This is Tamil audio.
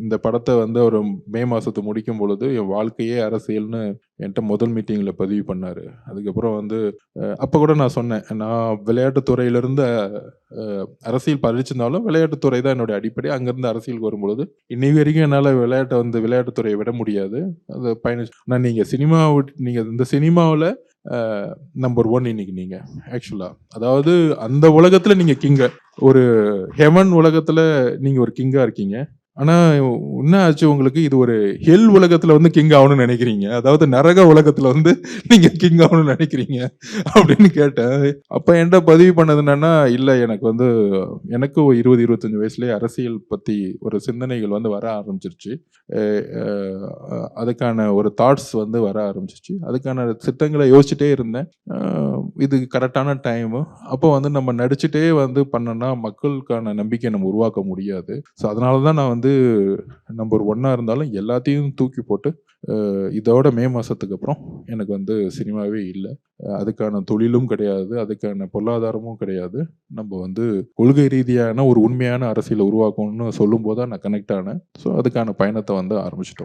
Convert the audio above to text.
இந்த படத்த வந்து ஒரு மே மாசத்த முடிக்கும் பொழுது, என் வாழ்க்கையே அரசியல்னு என்ட்ட முதல் மீட்டிங்ல பதிவு பண்ணாரு. அதுக்கப்புறம் வந்து அப்ப கூட நான் சொன்னேன். நான் விளையாட்டுத் துறையிலிருந்து அரசியல் படிச்சிருந்தாலும், விளையாட்டுத் துறை தான் என்னுடைய அடிப்படை. அங்கருந்து அரசியலுக்கு வரும்பொழுது, இன்னைக்கு வரைக்கும் என்னால விளையாட்டுத் துறைய விட முடியாது. அது ஆனா நீங்க இந்த சினிமாவுல அ நம்பர் 1 இன்னைக்கு நீங்க. ஆக்சுவலா. அதாவது அந்த உலகத்துல நீங்க கிங்கு. ஒரு ஹெவன் உலகத்துல நீங்க ஒரு கிங்கா இருக்கீங்க. ஆனா என்ன ஆச்சு உங்களுக்கு? இது ஒரு ஹெல் உலகத்துல வந்து கிங் ஆகணும்னு நெனைக்கிறீங்க. அதாவது நரக உலகத்துல வந்து நீங்க கிங் ஆகணும்னு நெனைக்கிறீங்க. அப்படின்னு கேட்டேன். அப்ப என்ட்ட பதிவு பண்ணது என்னன்னா, இல்ல எனக்கு வந்து எனக்கும் 20, 25 வயசுலயே அரசியல் பத்தி ஒரு சிந்தனைகள் வந்து வர ஆரம்பிச்சுருச்சு. அ அ அதுக்கான ஒரு தாட்ஸ் வந்து வர ஆரம்பிச்சுச்சு. அதுக்கான திட்டங்கள யோசிச்சுட்டே இருந்தேன். அ இது கரெக்ட்டான டைமு. அப்போ வந்து நம்ம நடிச்சுட்டே வந்து பண்ணோம்னா, மக்களுக்கான நம்பிக்கைய நம்ம உருவாக்க முடியாது. ஸோ அதனால தான் நான் வந்து நம்பர் 1 இருந்தாலும் எல்லாத்தையும் தூக்கி போட்டு, இதோட மே மாசத்துக்கு அப்புறம் எனக்கு வந்து சினிமாவே இல்ல. அதுக்கான தொழிலும் கிடையாது. அதுக்கான பொருளாதாரமும் கிடையாது. நம்ப வந்து கொள்கை ரீதியான ஒரு உண்மையான அரசியல உருவாக்கணும்னு சொல்லும்போது தான் நான் கனெக்ட் ஆனேன். ஸோ அதுக்கான பயணத்த வந்து ஆரம்பிச்சுட்டோம்.